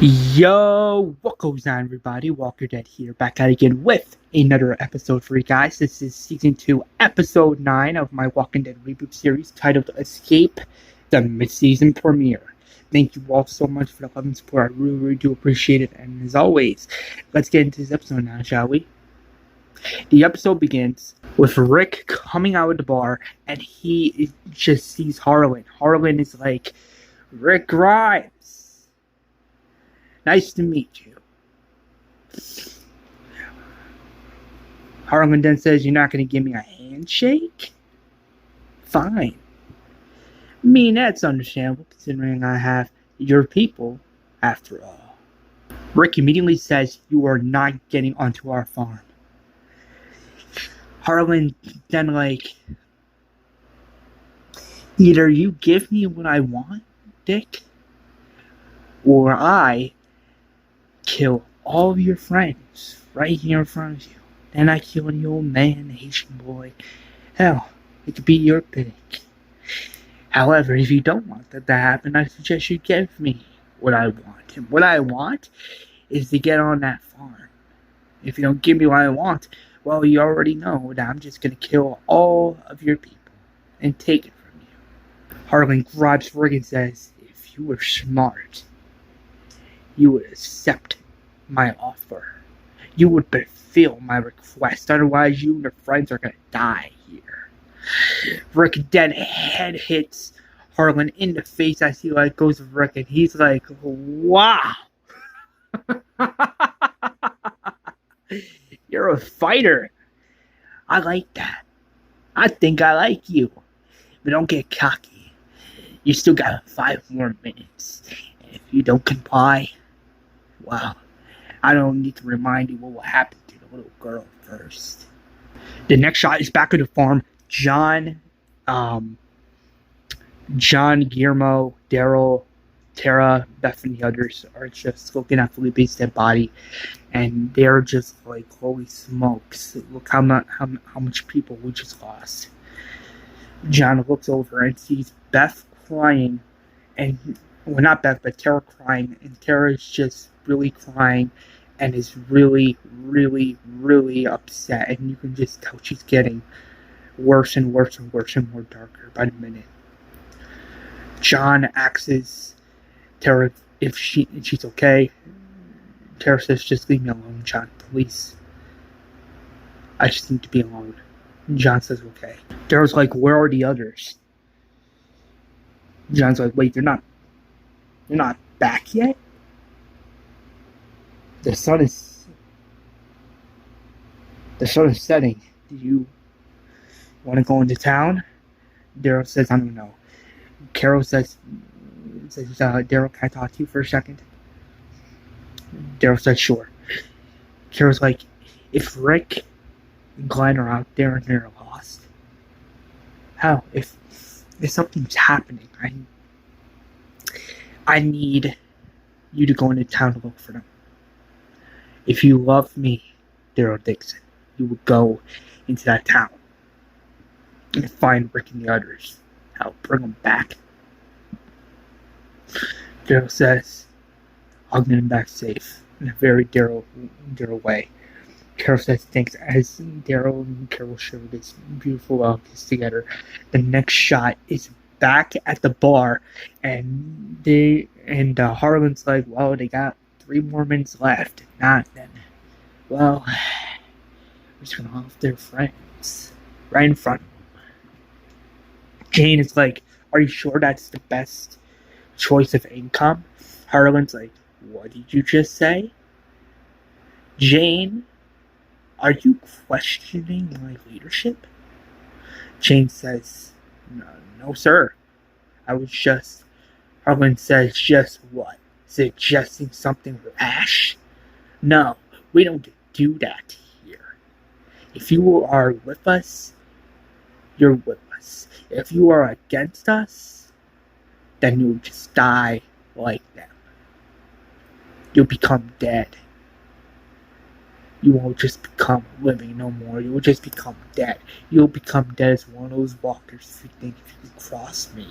Yo, what goes on, everybody? Walker Dead here, back at again with another episode for you guys. This is season 2, episode 9 of my Walking Dead reboot series titled Escape, the mid-season premiere. Thank you all so much for the love and support. I really do appreciate it. And as always, let's get into this episode now, shall we? The episode begins with Rick coming out of the bar, and he just sees Harlan. Harlan is like, Rick Grimes, nice to meet you. Harlan then says, you're not going to give me a handshake? Fine. I mean, that's understandable, considering I have your people, after all. Rick immediately says, you are not getting onto our farm. Harlan then either you give me what I want, Dick, or I kill all of your friends right here in front of you. Then I kill the old man, the Haitian boy. Hell, it could be your pick. However, if you don't want that to happen, I suggest you give me what I want. And what I want is to get on that farm. If you don't give me what I want, well, you already know that I'm just going to kill all of your people and take it from you. Harlan grabs Rick and says, if you were smart, you would accept my offer. You would fulfill my request. Otherwise, you and your friends are going to die here. Rick then head hits Harlan in the face as he goes to Rick, and he's like, wow. You're a fighter. I like that. I think I like you. But don't get cocky. You still got 5 more minutes. And if you don't comply, well, I don't need to remind you what will happen to the little girl first. The next shot is back at the farm. John, Guillermo, Daryl, Tara, Beth, and the others are just looking at Felipe's dead body, and they're just like, holy smokes, look how much people we just lost. John looks over and sees Beth crying, and, well, not Beth, but Tara crying, and Tara is just really crying, and is really, really, really upset, and you can just tell she's getting worse and worse and worse and more darker by the minute. John asks Tara if she's okay. Tara says, just leave me alone, John, please. I just need to be alone. John says, okay. Tara's like, where are the others? John's like, wait, they're not back yet? The sun is setting. Do you want to go into town? Daryl says, I don't know. Carol says, Daryl, can I talk to you for a second? Daryl says, sure. Carol's like, if Rick and Glenn are out there and they're lost, hell, if something's happening, I need you to go into town to look for them. If you love me, Daryl Dixon, you would go into that town and find Rick and the others. I'll bring them back. Daryl says, I'll get him back safe, in a very Daryl way. Carol says thanks as Daryl and Carol share this beautiful kiss together. The next shot is back at the bar, and Harlan's like, well, they got 3 more minutes left. Not then. Well, we're just gonna off their friends right in front of them. Jane is like, are you sure that's the best choice of income? Harlan's like, what did you just say? Jane, are you questioning my leadership? Jane says, no, sir. Harlan says, just what? Suggesting something rash? No, we don't do that here. If you are with us, you're with us. If you are against us, then you'll just die like them. You'll become dead. You won't just become living no more. You will just become dead. You'll become dead as one of those walkers if you think if you can cross me.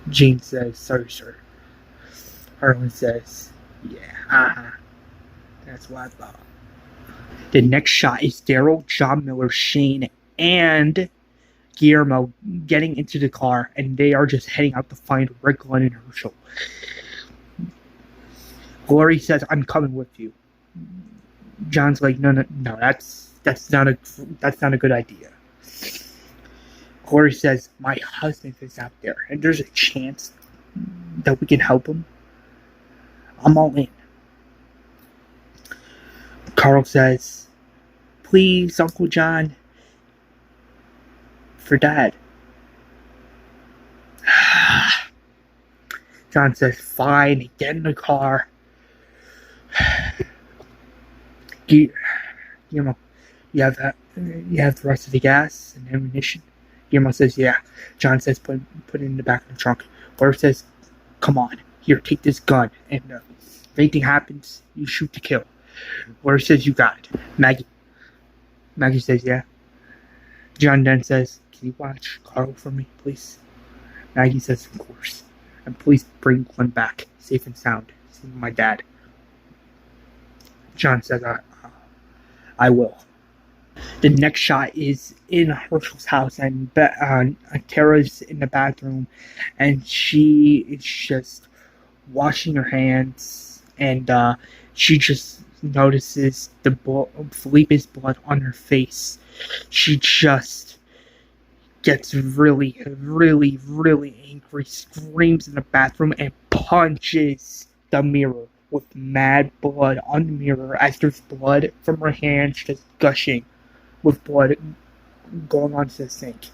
Jean says, sorry, sir. Harlan says, yeah, that's what I thought. The next shot is Daryl, John Miller, Shane, and Guillermo getting into the car, and they are just heading out to find Rick, Glenn, and Hershel. Glory says, I'm coming with you. John's like, no, that's not a good idea. Glory says, my husband is out there, and there's a chance that we can help him. I'm all in. Carl says, please, Uncle John, for Dad. John says, fine, get in the car. Guillermo, you have the rest of the gas and ammunition? Guillermo says, yeah. John says, put it in the back of the trunk. Glory says, come on, here, take this gun, and if anything happens, you shoot to kill. Glory says, you got it. Maggie says, yeah. John then says, can you watch Carl for me, please? Maggie says, of course. And please bring Glenn back, safe and sound. See my dad. John says, I will. The next shot is in Hershel's house, and Tara's in the bathroom, and she is just washing her hands, and she just notices Felipe's blood on her face. She just gets really, really, really angry, screams in the bathroom, and punches the mirror with mad blood on the mirror as there's blood from her hands just gushing with blood going onto the sink.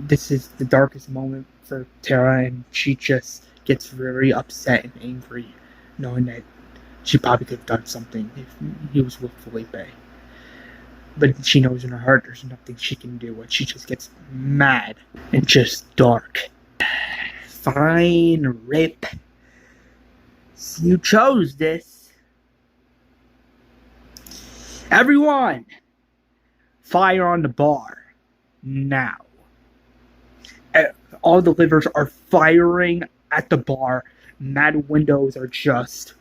This is the darkest moment for Tara, and she just gets very upset and angry, knowing that she probably could have done something if he was with Felipe. But she knows in her heart there's nothing she can do, and she just gets mad and just dark. Fine, Rip. You chose this. Everyone, fire on the bar. Now. All the livers are firing at the bar. Mad windows are just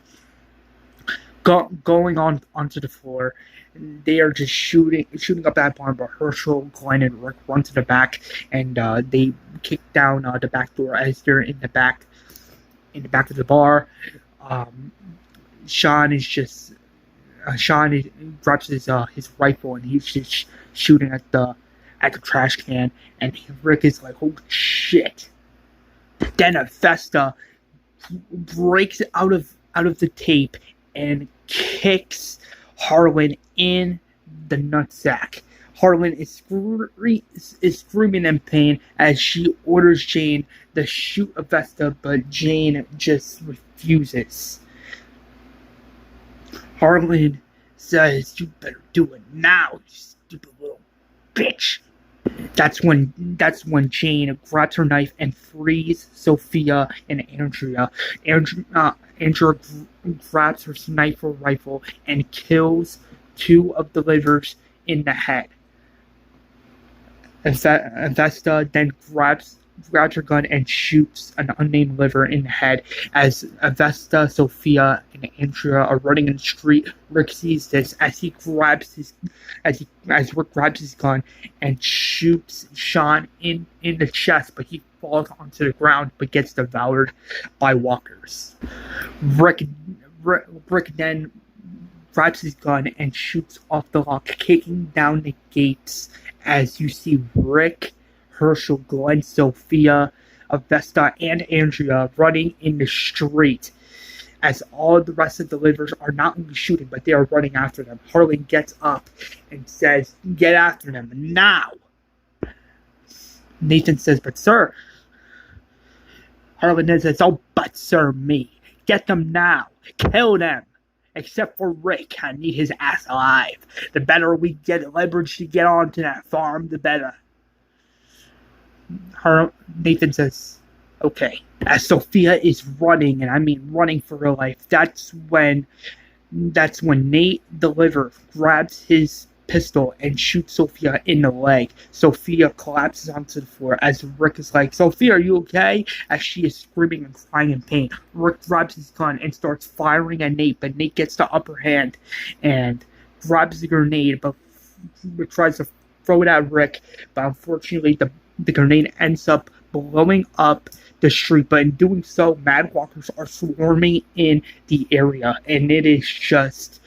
going onto the floor. They are just shooting up that barn, but Hershel, Glenn, and Rick run to the back, and they kick down the back door as they're in the back of the bar. Sean drops his rifle, and he's just shooting at the trash can, and Rick is like, "Oh shit!" Then Avesta breaks out of the tape and kicks Harlan in the nutsack. Harlan is screaming in pain as she orders Jane to shoot Avesta, but Jane just refuses. Harlan says, "You better do it now, you stupid little bitch." That's when Jane grabs her knife and frees Sophia and Andrea. Andrea grabs her sniper rifle and kills 2 of the livers in the head. Avesta then grabs her gun and shoots an unnamed liver in the head. As Avesta, Sophia, and Andrea are running in the street, Rick sees this as Rick grabs his gun and shoots Sean in the chest, but he falls onto the ground but gets devoured by walkers. Rick then grabs his gun and shoots off the lock, kicking down the gates as you see Rick, Hershel, Glenn, Sophia, Avesta, and Andrea running in the street as all the rest of the livers are not only shooting, but they are running after them. Harlan gets up and says, "Get after them now." Nathan says, "But sir." Harlan then says, "Oh, but sir me. Get them now. Kill them. Except for Rick. I need his ass alive. The better we get leverage to get onto that farm, the better." Nathan says, "Okay." As Sophia is running, and I mean running for her life, that's when Nate the liver grabs his pistol and shoots Sophia in the leg. Sophia collapses onto the floor as Rick is like, Sophia, are you okay? As she is screaming and crying in pain. Rick grabs his gun and starts firing at Nate, but Nate gets the upper hand and grabs the grenade, but tries to throw it at Rick, but unfortunately the grenade ends up blowing up the street, but in doing so, Mad Walkers are swarming in the area, and it is just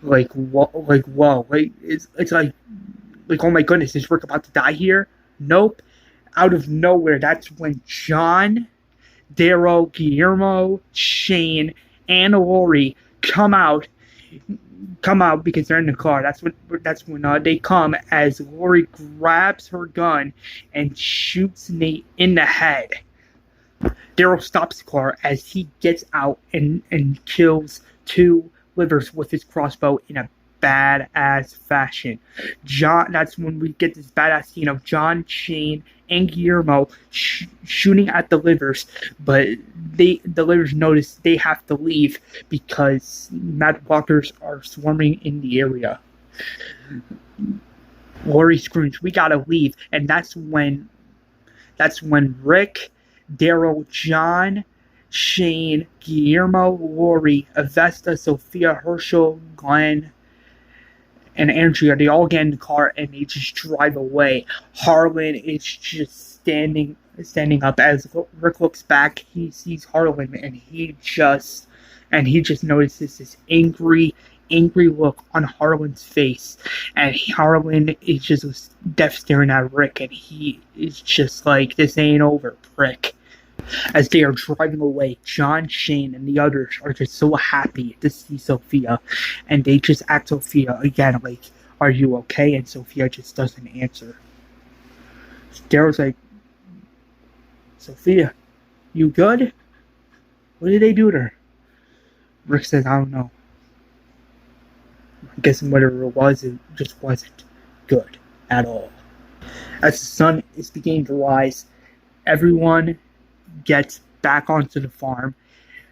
like whoa, it's like oh my goodness, is Rick about to die here? Nope. Out of nowhere, that's when John, Daryl, Guillermo, Shane, and Lori come out because they're in the car. That's when they come as Lori grabs her gun and shoots Nate in the head. Daryl stops the car as he gets out and kills two livers with his crossbow in a badass fashion. That's when we get this badass scene of John, Shane, and Guillermo shooting at the livers, but the livers notice they have to leave because Mad Walkers are swarming in the area. Lori screams, "We gotta leave!" And that's when Rick, Daryl, John, Shane, Guillermo, Lori, Avesta, Sophia, Hershel, Glenn, and Andrea, they all get in the car and they just drive away. Harlan is just standing up as Rick looks back. He sees Harlan and he just notices this angry look on Harlan's face, and Harlan is just death staring at Rick, and he is just like, "This ain't over, prick." As they are driving away, John, Shane, and the others are just so happy to see Sophia, and they just ask Sophia again, like, "Are you okay?" And Sophia just doesn't answer. Daryl's like, "Sophia, you good? What did they do to her?" Rick says, "I don't know. I'm guessing whatever it was, it just wasn't good at all." As the sun is beginning to rise, everyone gets back onto the farm.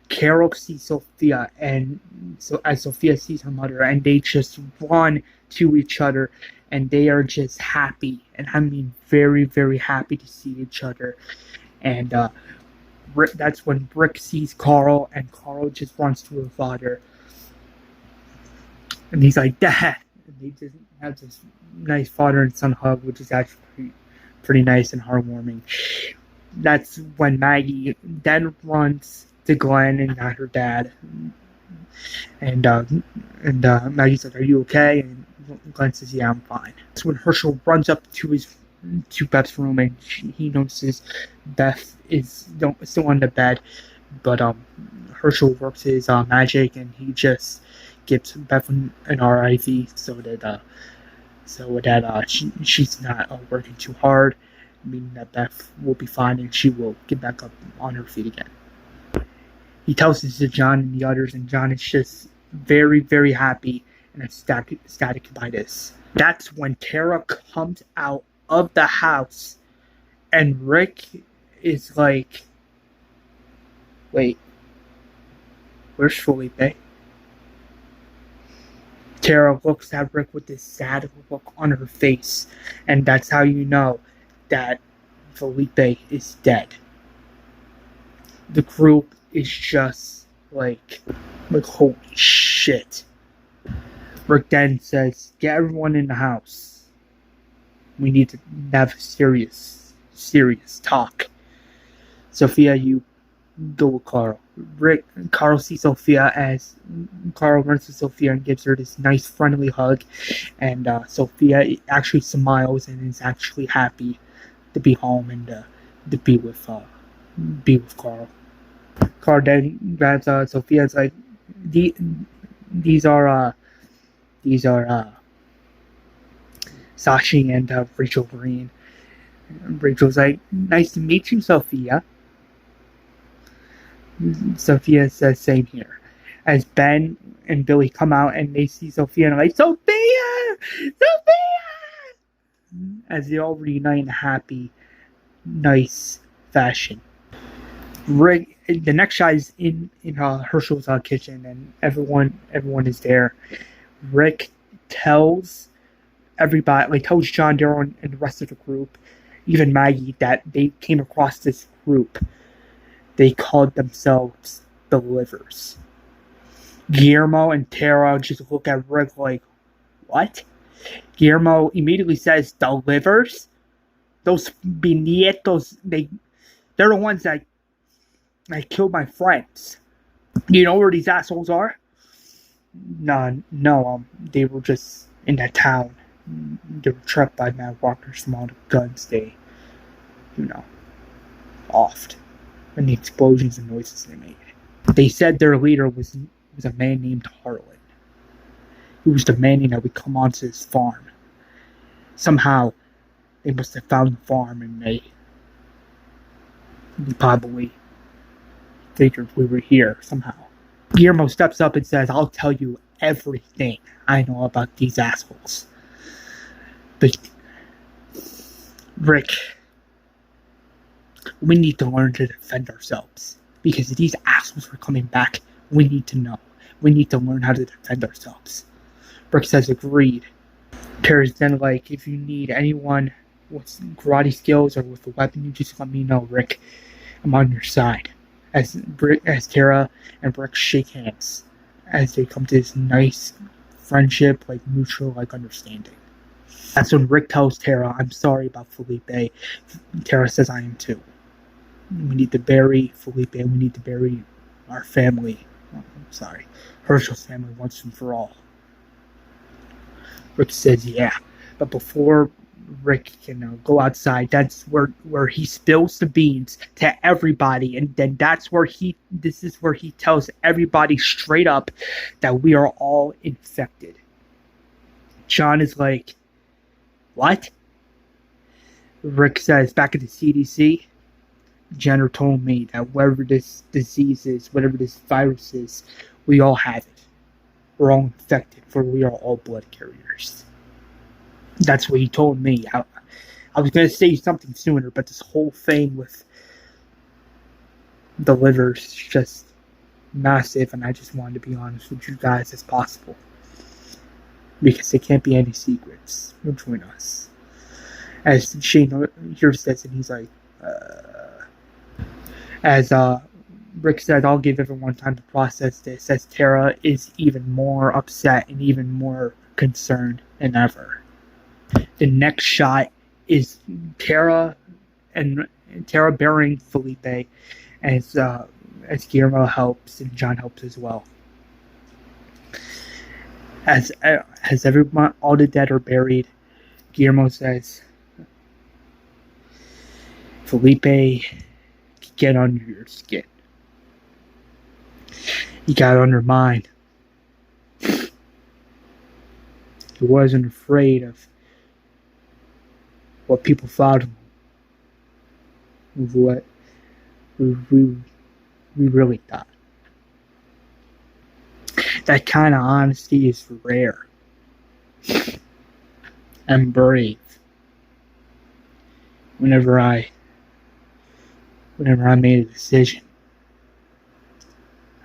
Carol sees Sophia, and so as Sophia sees her mother, and they just run to each other, and they are just happy, and I mean very, very happy to see each other. And that's when Rick sees Carl, and Carl just runs to her father, and he's like, "Dad!" And they just have this nice father and son hug, which is actually pretty nice and heartwarming. That's when Maggie then runs to Glenn and not her dad, and Maggie's like, "Are you okay?" And Glenn says, "Yeah, I'm fine." That's when Hershel runs up to Beth's room, and he notices Beth is still on the bed, but Hershel works his magic, and he just gives Beth an RIV so that she's not working too hard, meaning that Beth will be fine and she will get back up on her feet again. He tells this to John and the others, and John is just very, very happy and ecstatic by this. That's when Tara comes out of the house, and Rick is like, "Wait, where's Felipe?" Tara looks at Rick with this sad look on her face, and that's how you know that Felipe is dead. The group is just like holy shit. Rick then says, "Get everyone in the house. We need to have a serious talk. Sophia, you go with Carl." Carl sees Sophia as Carl runs to Sophia and gives her this nice friendly hug, and Sophia actually smiles and is actually happy to be home and to be with Carl. Carl then grabs Sophia and is like, these are Sashi and Rachel Green. And Rachel's like, "Nice to meet you, Sophia." Sophia says, "Same here." As Ben and Billy come out and they see Sophia and are like, "Sophia! Sophia!" As they all reunite in a happy, nice fashion. Rick, the next shot is in Hershel's kitchen, and everyone is there. Rick tells everybody, like tells John, Daryl, and the rest of the group, even Maggie, that they came across this group. They called themselves the Livers. Guillermo and Tara just look at Rick like, what? Guillermo immediately says, the Livers? Those Nietos, they're the ones that killed my friends. Do you know where these assholes are? No, they were just in that town. They were trapped by mad walkers from all the guns they, offed. And the explosions and noises they made. They said their leader was a man named Harlan. He was demanding that we come onto his farm. Somehow, they must have found the farm and they probably figured we were here somehow. Guillermo steps up and says, I'll tell you everything I know about these assholes. But, Rick, we need to learn to defend ourselves. Because if these assholes are coming back, we need to know. We need to learn how to defend ourselves. Rick says, agreed. Tara's then like, if you need anyone with karate skills or with a weapon, you just let me know, Rick. I'm on your side. As Tara and Rick shake hands, as they come to this nice friendship, like mutual, like understanding. That's when Rick tells Tara, I'm sorry about Felipe. Tara says, I am too. We need to bury Felipe. We need to bury our family. Hershel's family once and for all. Rick says, yeah. But before Rick can go outside, that's where he spills the beans to everybody, and then this is where he tells everybody straight up that we are all infected. John is like, what? Rick says, back at the CDC, Jenner told me that whatever this disease is, whatever this virus is, we all have it. We're all infected, for we are all blood carriers. That's what he told me. I was going to say something sooner, but this whole thing with the Livers is just massive, and I just wanted to be honest with you guys as possible. Because there can't be any secrets between us. As Shane hears this, and he's like, As Rick said, I'll give everyone time to process this, as Tara is even more upset and even more concerned than ever. The next shot is Tara burying Felipe as Guillermo helps and John helps as well. As everyone, all the dead are buried, Guillermo says, Felipe, get under your skin. He got under mine. He wasn't afraid of what people thought of him. Of what we really thought. That kind of honesty is rare and brave. Whenever I made a decision,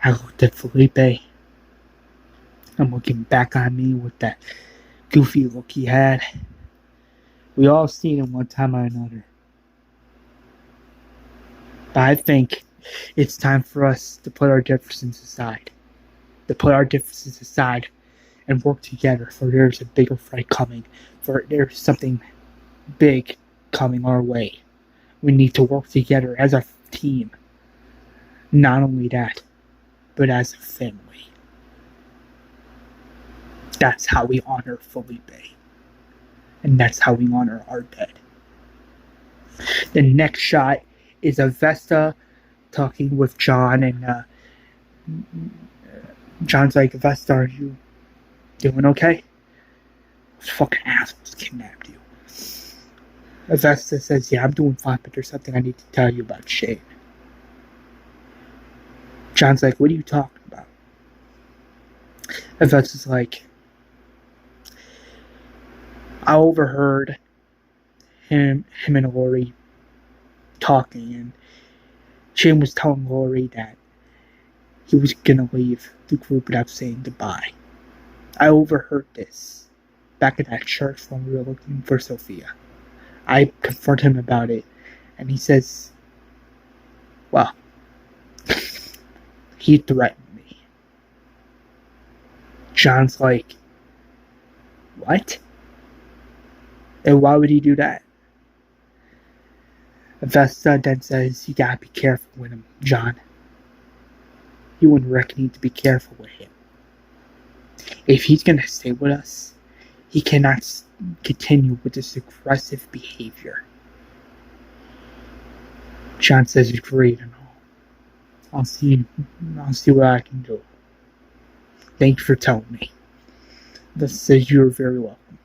I looked at Felipe. I'm looking back on me with that goofy look he had. We all seen him one time or another. But I think it's time for us to put our differences aside. And work together, for there's a bigger fight coming. For there's something big coming our way. We need to work together as a team. Not only that, but as a family. That's how we honor Felipe. And that's how we honor our dead. The next shot is Avesta talking with John, and John's like, Avesta, are you doing okay? Those fucking assholes kidnapped you. Avesta says, yeah, I'm doing fine, but there's something I need to tell you about Shane. John's like, what are you talking about? Avesta's like, I overheard him and Lori talking, and Shane was telling Lori that he was gonna leave the group without saying goodbye. I overheard this. back at that church when we were looking for Sophia. I confront him about it, and he says, well, he threatened me. John's like, what? And why would he do that? Avesta then says, you gotta be careful with him, John. You and Rick need to be careful with him. If he's gonna stay with us, he cannot continue with this aggressive behavior. John says, agreed and all. I'll see what I can do. Thanks for telling me. Avesta says, you're very welcome.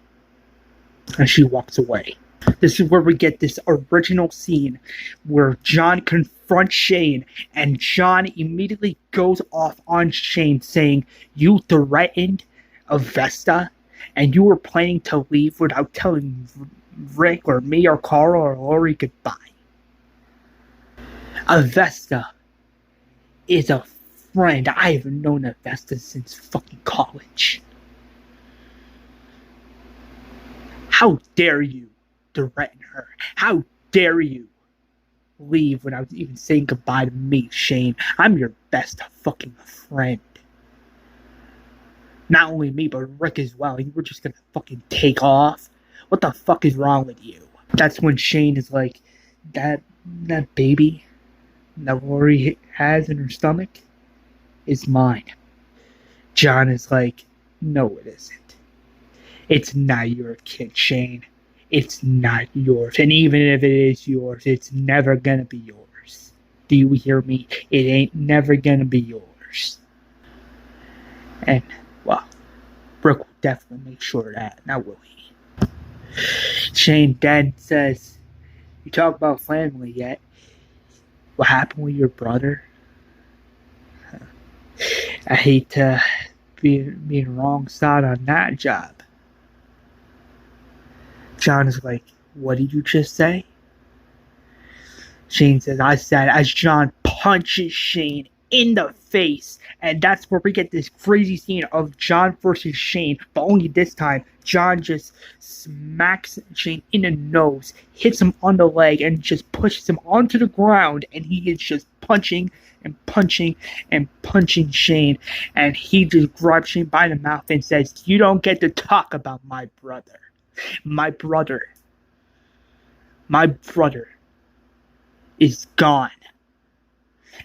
And she walks away. This is where we get this original scene where John confronts Shane, and John immediately goes off on Shane saying, you threatened Avesta, and you were planning to leave without telling Rick or me or Carl or Lori goodbye. Avesta is a friend. I have known Avesta since fucking college. How dare you threaten her? How dare you leave without even saying goodbye to me, Shane? I'm your best fucking friend. Not only me, but Rick as well. You were just gonna fucking take off? What the fuck is wrong with you? That's when Shane is like, that baby that Lori has in her stomach is mine. John is like, no it isn't. It's not your kid, Shane. It's not yours. And even if it is yours, it's never gonna be yours. Do you hear me? It ain't never gonna be yours. And, well, Brooke will definitely make sure of that. Now will he? Shane then says, you talk about family yet? What happened with your brother? I hate to be wrong side on that job. John is like, what did you just say? Shane says, I said, as John punches Shane in the face. And that's where we get this crazy scene of John versus Shane. But only this time, John just smacks Shane in the nose, hits him on the leg, and just pushes him onto the ground. And he is just punching and punching and punching Shane. And he just grabs Shane by the mouth and says, you don't get to talk about my brother. My brother is gone.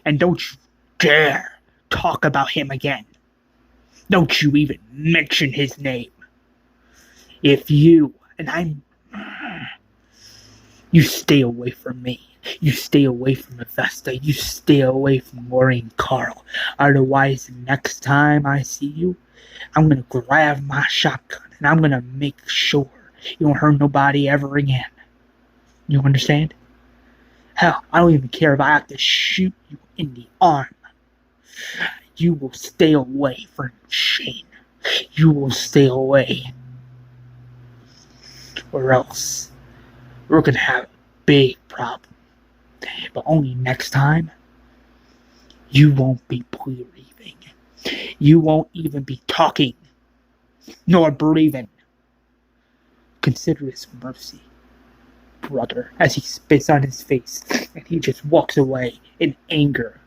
And don't you dare talk about him again. Don't you even mention his name. If you, you stay away from me. You stay away from Avesta. You stay away from Lori and Carl. Otherwise, next time I see you, I'm going to grab my shotgun and I'm going to make sure you don't hurt nobody ever again. You understand? Hell, I don't even care if I have to shoot you in the arm. You will stay away from Shane. You will stay away. Or else we're going to have a big problem. But only next time, you won't be breathing. You won't even be talking. Nor breathing. Consider this mercy, brother, as he spits on his face and he just walks away in anger.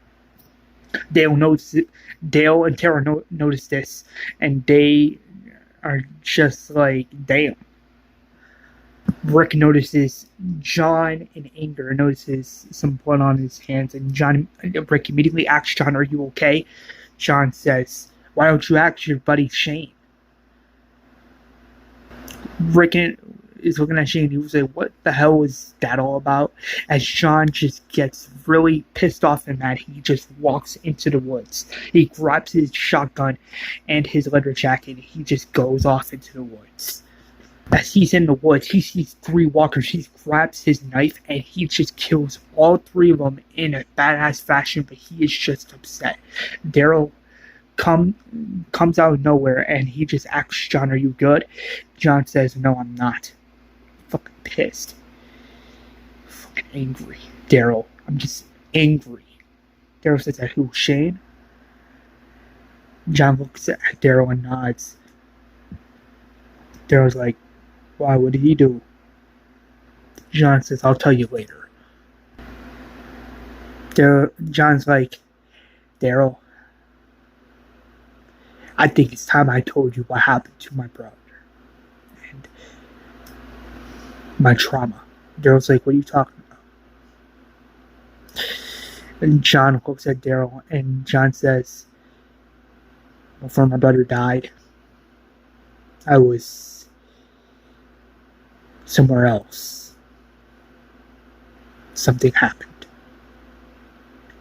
Dale and Tara notice this, and they are just like, damn. Rick notices John in anger, notices some blood on his hands, and Rick immediately asks John, are you okay? John says, why don't you ask your buddy Shane? Rick is looking at Shane. He was like, what the hell is that all about? As John just gets really pissed off and mad, he just walks into the woods. He grabs his shotgun and his leather jacket. He just goes off into the woods. As he's in the woods, he sees three walkers. He grabs his knife and he just kills all three of them in a badass fashion, but he is just upset. Daryl comes out of nowhere and he just asks John, are you good? John says, no, I'm not. Fucking pissed. Fucking angry. Daryl, I'm just angry. Daryl says, who, Shane? John looks at Daryl and nods. Daryl's like, why, what did he do? John says, I'll tell you later. John's like, Daryl, I think it's time I told you what happened to my brother. And my trauma. Daryl's like, what are you talking about? And John looks at Daryl, and John says, before my brother died, I was somewhere else. Something happened.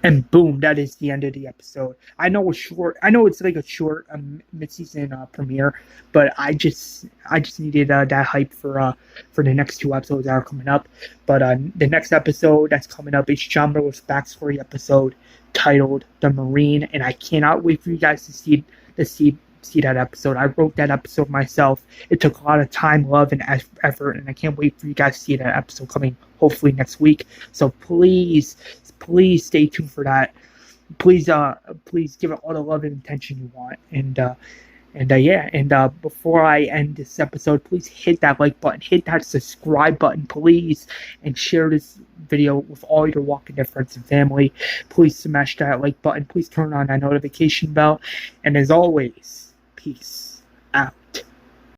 And boom, that is the end of the episode. I know it's short. I know it's like a short mid-season premiere, but I just needed that hype for the next two episodes that are coming up. But the next episode that's coming up is John Miller's backstory episode titled "The Marine," and I cannot wait for you guys to see that episode. I wrote that episode myself. It took a lot of time, love, and effort, and I can't wait for you guys to see that episode coming hopefully next week. So please stay tuned for that. Please give it all the love and attention you want. And before I end this episode, please hit that like button, hit that subscribe button, please, and share this video with all your Walking Dead friends and family. Please smash that like button. Please turn on that notification bell. And as always, peace out.